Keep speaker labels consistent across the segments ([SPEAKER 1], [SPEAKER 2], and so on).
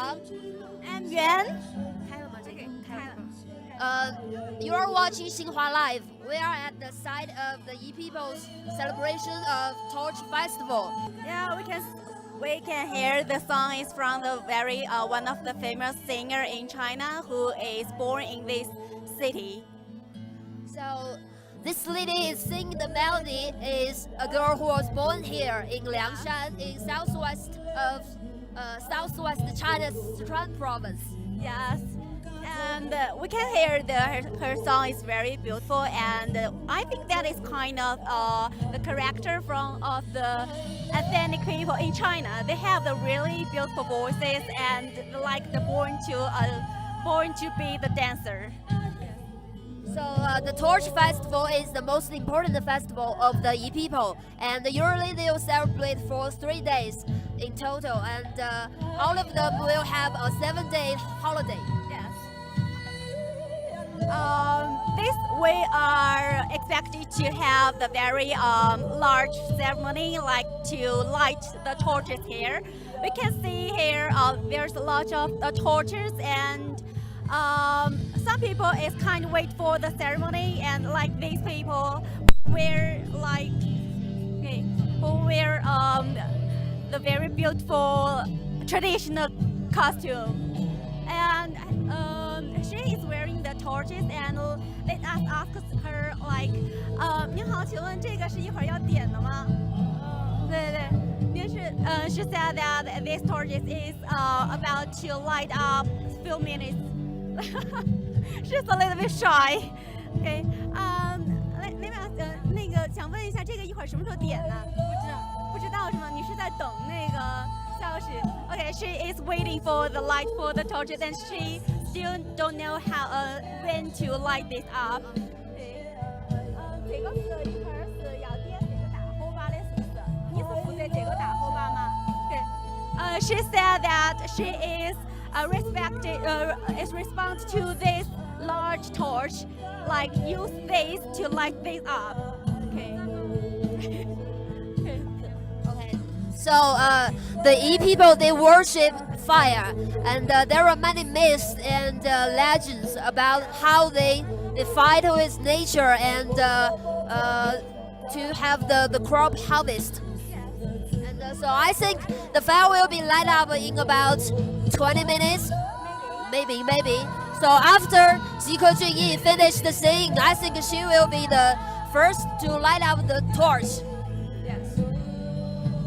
[SPEAKER 1] I'm Yuan.
[SPEAKER 2] You are watching Xinhua Live. We are at the site of the Yi People's celebration of Torch Festival.
[SPEAKER 1] Yeah, we can hear the song is from the very one of the famous singer in China who is born in this city.
[SPEAKER 2] So this lady is singing the melody is a girl who was born here in Liangshan in southwest China's Sichuan province.
[SPEAKER 1] Yes, and we can hear her song is very beautiful, and I think that is kind of the character of the ethnic people in China. They have the really beautiful voices and like the born to be the dancer.
[SPEAKER 2] So the Torch Festival is the most important festival of the Yi people, and usually they will celebrate for 3 days in total, and all of them will have a 7-day holiday.
[SPEAKER 1] Yes. This we are expected to have the very large ceremony, like to light the torches here. We can see here there's a lot of torches, and some people is kind of wait for the ceremony, and like these people wear who wear the very beautiful traditional costume, and she is wearing the torches, and let us ask her like 您好，请问这个是一会儿要点的吗？对对，您是she said that this torches is about to light up few minutes. She's a little bit shy. Okay. 那个想问一下，这个一会儿什么时候点呢？不知道是吗？你是在等那个消息 ？Okay, she is waiting for the light for the torches, and she still don't know how when to light this up. 这个是一会儿是要点这个大火把的，是不是？你是负责这个大火把吗？对。She said that she is respond to this large torch, like use this to light this up. Okay.
[SPEAKER 2] Okay. So the Yi people, they worship fire, and there are many myths and legends about how they fight with nature and to have the crop harvest. And so I think the fire will be light up in about 20 minutes, maybe. So after Zike Junyi finished singing, I think she will be the first to light up the torch.
[SPEAKER 1] Yes.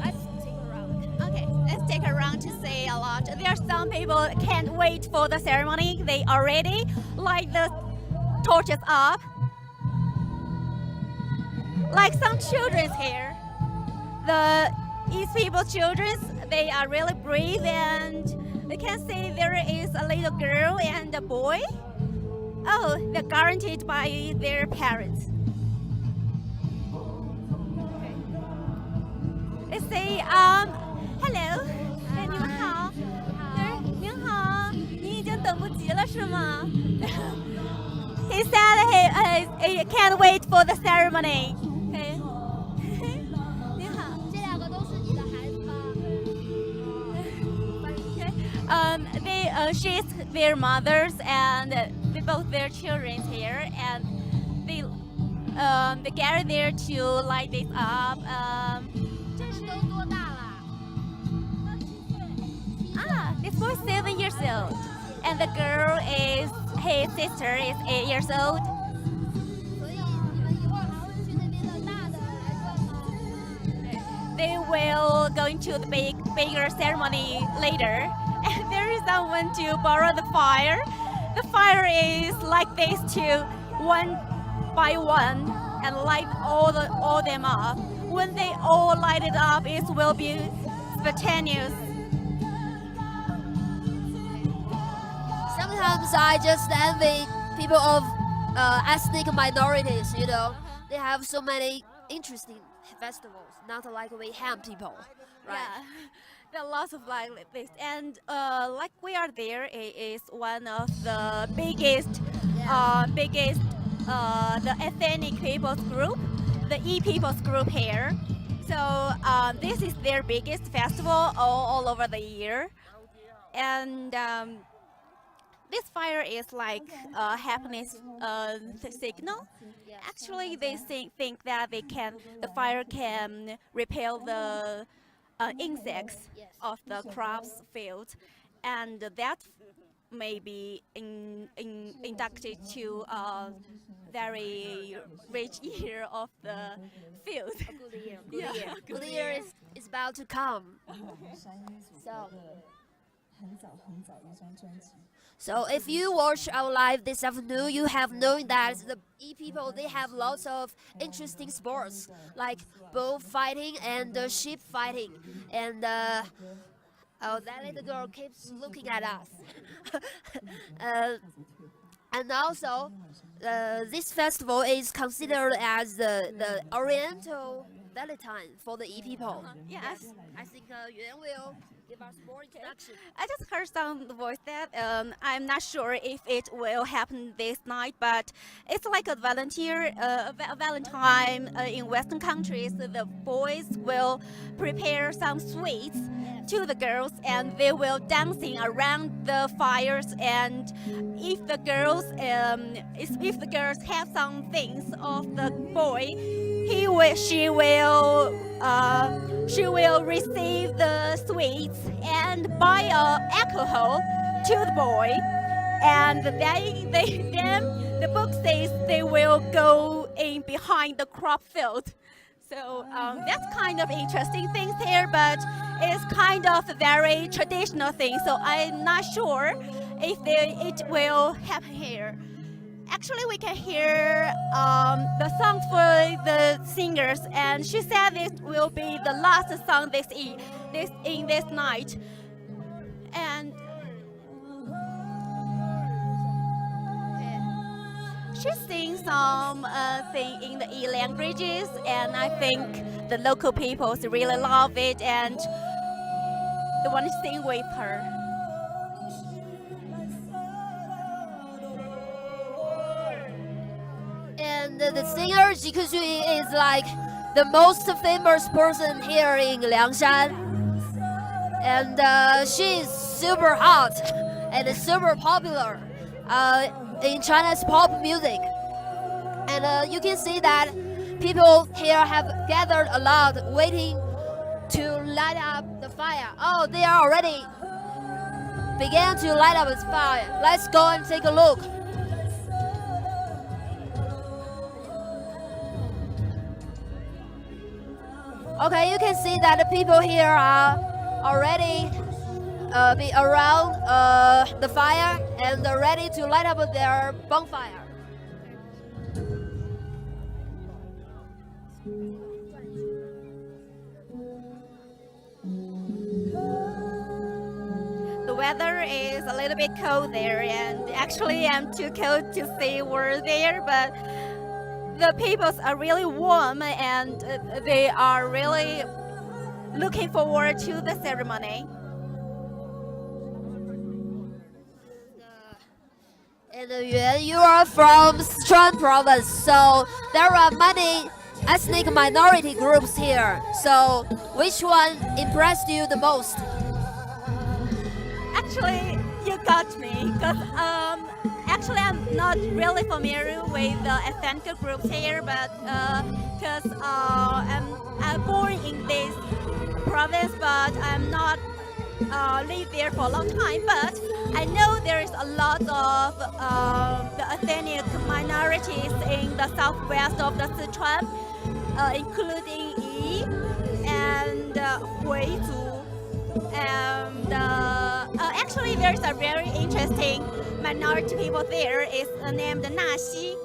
[SPEAKER 1] Let's take a round. Okay, let's take a round to say a lot. There are some people can't wait for the ceremony. They already light the torches up. Like some children here. The East people children, they are really brave, and we can see there is a little girl and a boy. Oh, they're guaranteed by their parents. Okay. Let's say, hello. 您好。您好，你已经等不及了是吗？ He said he can't wait for the ceremony. Okay. 您好。这两个都是你的孩子吗？ She's their mothers, and they both their children here, and they gather there to light this up. 这是都多大了？ this boy is 7 years old, and the girl is his sister is 8 years old. 所以你们一会儿还会去那边的大的来转吗？ They will go into the bigger ceremony later. And there is someone to borrow the fire. The fire is like this too, one by one, and light all them up. When they all light it up, it will be spontaneous.
[SPEAKER 2] Sometimes I just envy people of ethnic minorities. You know, they have so many interesting festivals, not like we Han people, right?
[SPEAKER 1] Yeah. There are lots of like this, and like we are there, it is one of the biggest the ethnic people's group, the Yi people's group here. So this is their biggest festival all over the year. and this fire is like a happiness signal. Actually, they think that the fire can repel the insects of the crops field, and that may be inducted to a very rich year of the field.
[SPEAKER 2] Good year.
[SPEAKER 1] Yeah,
[SPEAKER 2] Good year is about to come. So. So if you watch our live this afternoon, you have known that the E people, they have lots of interesting sports like bull fighting and sheep fighting. And oh, that little girl keeps looking at us. And also, this festival is considered as the oriental Valentine for the E people.
[SPEAKER 1] Yes.
[SPEAKER 2] I think Yuan will give us more introduction.
[SPEAKER 1] I just heard some voice that I'm not sure if it will happen this night, but it's like a Valentine in Western countries. The boys will prepare some sweets to the girls, and they will dancing around the fires. And if the girls have some things of the boy, she will receive the sweets and buy alcohol to the boy, and then the book says they will go in behind the crop field. So that's kind of interesting things here, but it's kind of a very traditional thing. So I'm not sure if it will happen here. Actually, we can hear the song for the singers, and she said this will be the last song this night. And she sings some thing in the E languages, and I think the local people really love it and they want to sing with her.
[SPEAKER 2] And the singer Jiku is like the most famous person here in Liangshan. And she is super hot and super popular in China's pop music. And you can see that people here have gathered a lot waiting to light up the fire. Oh, they are already began to light up the fire. Let's go and take a look. Okay, you can see that the people here are already be around the fire and ready to light up their bonfire.
[SPEAKER 1] The weather is a little bit cold there, and actually I'm too cold to say we're there, but the people are really warm and they are really looking forward to the ceremony.
[SPEAKER 2] And Yuan, you are from Sichuan province, so there are many ethnic minority groups here. So which one impressed you the most?
[SPEAKER 1] Actually, you got me, because actually I'm not really familiar with the ethnic groups here, but because I'm born in this province, but I'm not live there for a long time. But I know there is a lot of the ethnic minorities in the southwest of the Sichuan, including Yi and Huizu. And actually, there's a very interesting minority people there. It's named Naxi.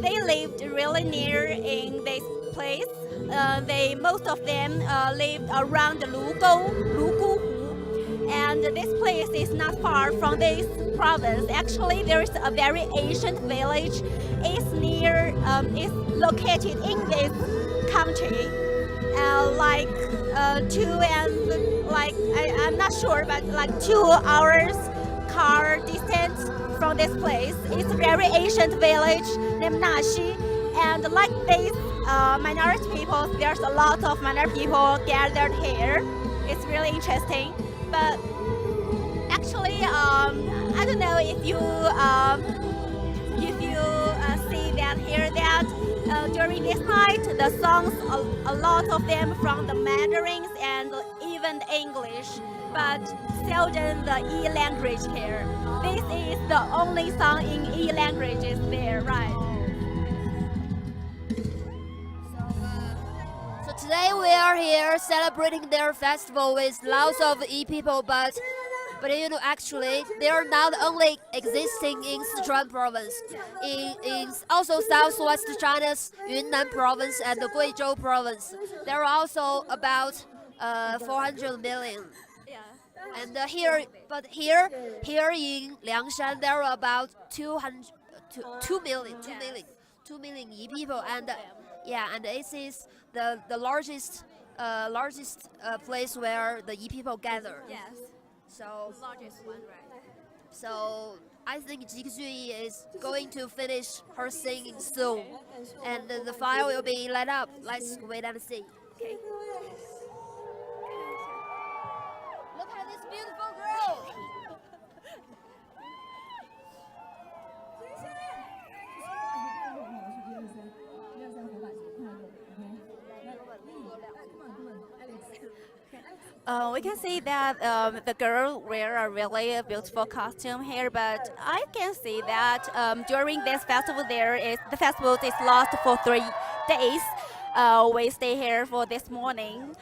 [SPEAKER 1] They lived really near in this place. Most of them lived around Lugu, and this place is not far from this province. Actually, there is a very ancient village. It's located in this country. I'm not sure, but like 2 hours car distance from this place. It's a very ancient village named Naxi, and like these minority people, there's a lot of minority people gathered here. It's really interesting, but if you see that, hear that, during this night, the songs, a lot of them from the Mandarins and even English, but seldom the E language here. This is the only song in E languages there, right?
[SPEAKER 2] So today we are here celebrating their festival with lots of E people, but you know, actually, they are not only existing in Sichuan province, in also southwest China's Yunnan province and the Guizhou province. There are also about 400 million.
[SPEAKER 1] Yeah.
[SPEAKER 2] And here in Liangshan, there are about 2 million, 2 million Yi people, and yeah, and this is the largest place where the Yi people gather.
[SPEAKER 1] Yes.
[SPEAKER 2] So
[SPEAKER 1] Largest one, right?
[SPEAKER 2] So I think Ji Junyi is going to finish her singing soon, and the fire will be lit up. Let's wait and see.
[SPEAKER 1] Okay.
[SPEAKER 2] Look at this beautiful girl.
[SPEAKER 1] We can see that the girl wear a really beautiful costume here, but I can see that during this festival the festival is last for 3 days. We stay here for this morning,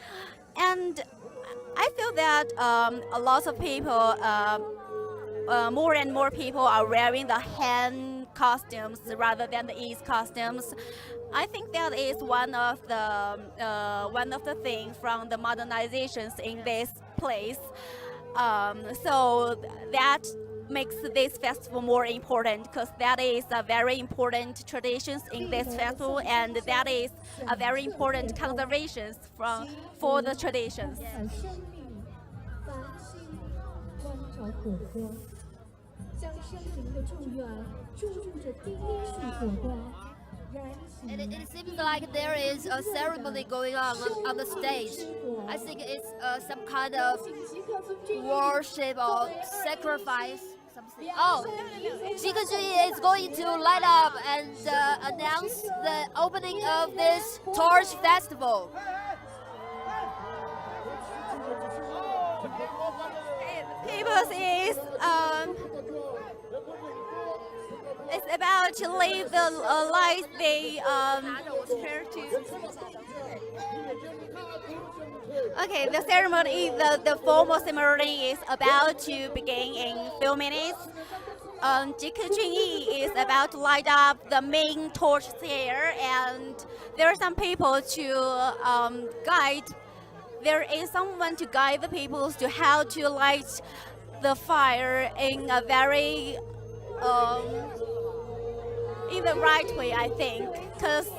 [SPEAKER 1] and I feel that a lot of people, more and more people are wearing the hand costumes rather than the East costumes. I think that is one of the things from the modernizations in this place. So that makes this festival more important, because that is a very important traditions in this festival, and that is a very important conservation for the traditions.
[SPEAKER 2] It seems like there is a ceremony going on the stage. I think it's some kind of worship or sacrifice. Something. Oh, Jika Junyi is going to light up and announce the opening of this torch festival.
[SPEAKER 1] People is it's about to leave the light they prepare to. Okay, the ceremony, the formal ceremony is about to begin in few minutes. Jika Junyi is about to light up the main torch here, and there are some people to guide. There is someone to guide the people to how to light the fire in a very in the right way, I think, because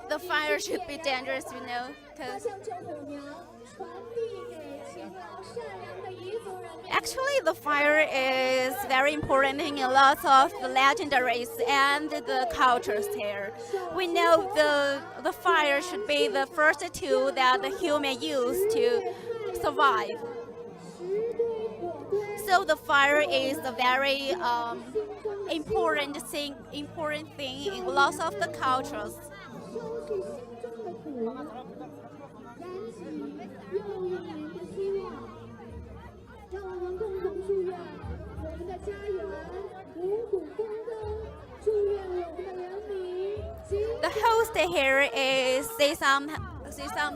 [SPEAKER 1] the fire should be dangerous, you know. Cause actually, the fire is very important in a lot of the legendaries and the cultures here. We know the fire should be the first tool that the human use to survive. So the fire is a very important thing in lots of the cultures. The host here is say some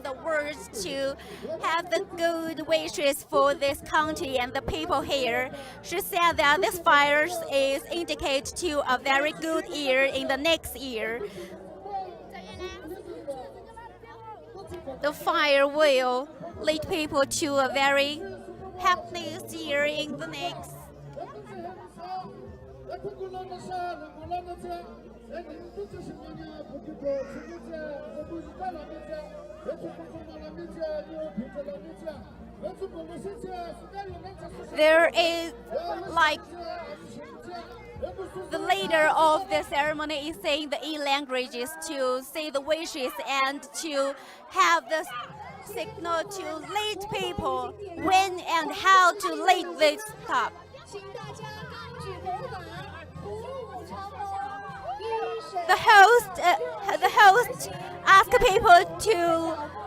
[SPEAKER 1] the words to have the good wishes for this country and the people here. She said that this fire is indicate to a very good year in the next year. The fire will lead people to a very happiest year in the next. There is like the leader of the ceremony is saying the E languages to say the wishes and to have the signal to lead people when and how to lead this stuff. The host ask people to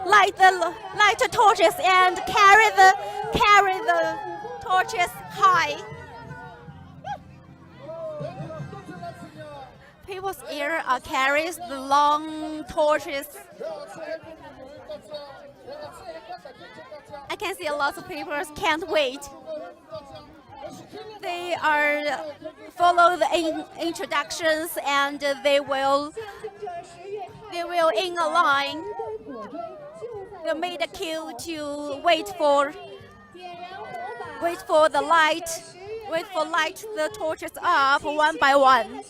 [SPEAKER 1] light the torches and carry the torches high. People's ear carries the long torches. I can see a lot of people can't wait. They are follow the introductions and they will in a line. They made a queue to wait for the light the torches up one by one.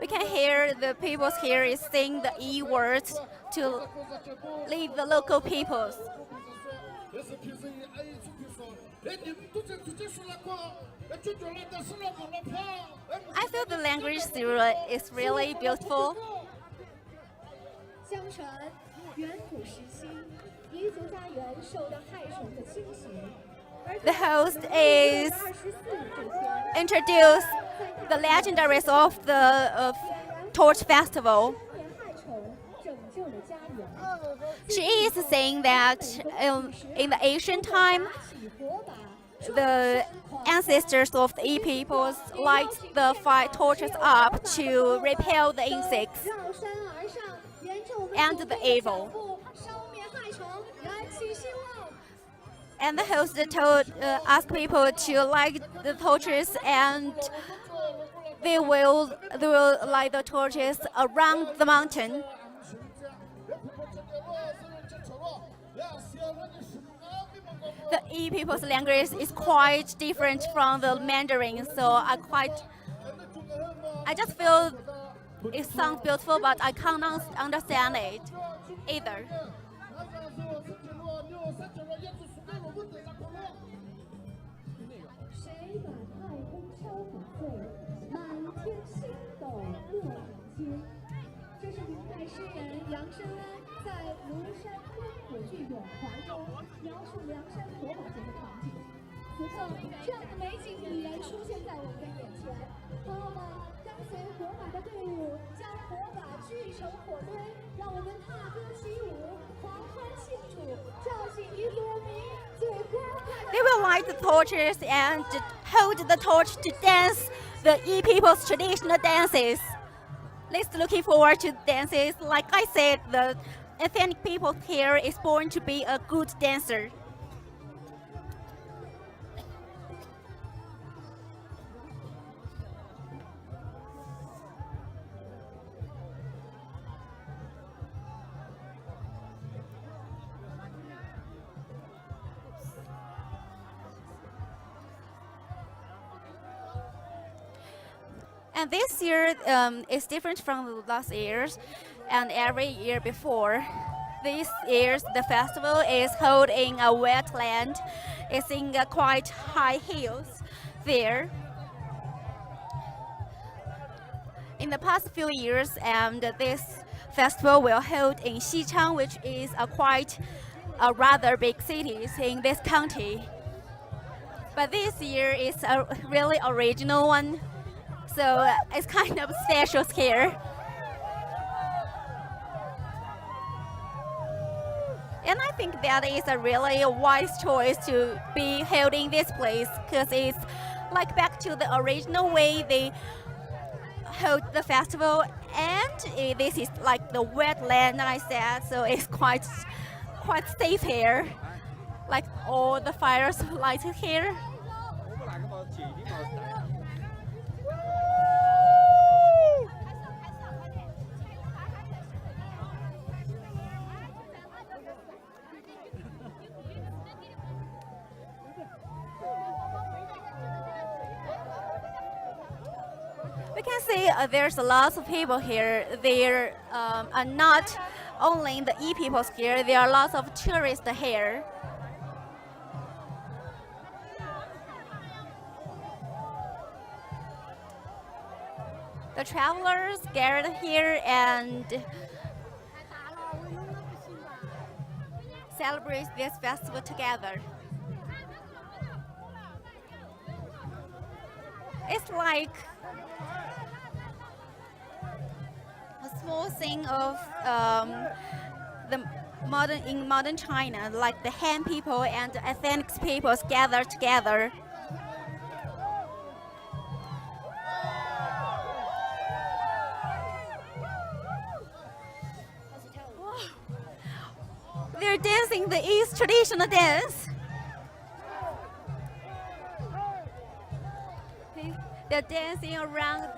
[SPEAKER 1] We can hear the peoples here is saying the E words to lead the local peoples. I feel the language is really beautiful. The host is introduced the legendaries of the Torch Festival. She is saying that in the ancient time, the ancestors of the E peoples light the fire torches up to repel the insects and the evil. And the host asked people to light the torches, and they will light the torches around the mountain. The E people's language is quite different from the Mandarin, so I just feel it sounds beautiful, but I can't understand it either. They will light the torches and hold the torch to dance the E people's traditional dances. Let's looking forward to dances. Like I said, the ethnic people here is born to be a good dancer. And this year is different from the last years and every year before. This year, the festival is held in a wetland. It's in quite high hills there. In the past few years, this festival will hold in Xichang, which is a rather big city in this county. But this year is a really original one. So it's kind of special here. And I think that is a really wise choice to be held in this place, because it's like back to the original way they hold the festival, and this is like the wetland that I said, so it's quite safe here. Like all the fires lighted here. We can see there's a lot of people here. There are not only the E peoples here, there are lots of tourists here. The travelers gathered here and celebrate this festival together. It's like a small thing of the modern China, like the Han people and the ethnic peoples gather together. They're dancing the East traditional dance. They're dancing around.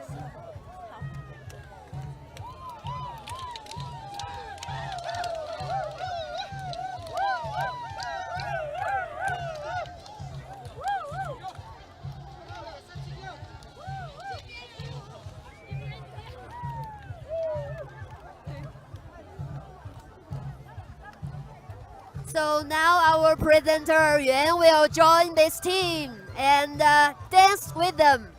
[SPEAKER 2] So now our presenter Yuan will join this team and dance with them.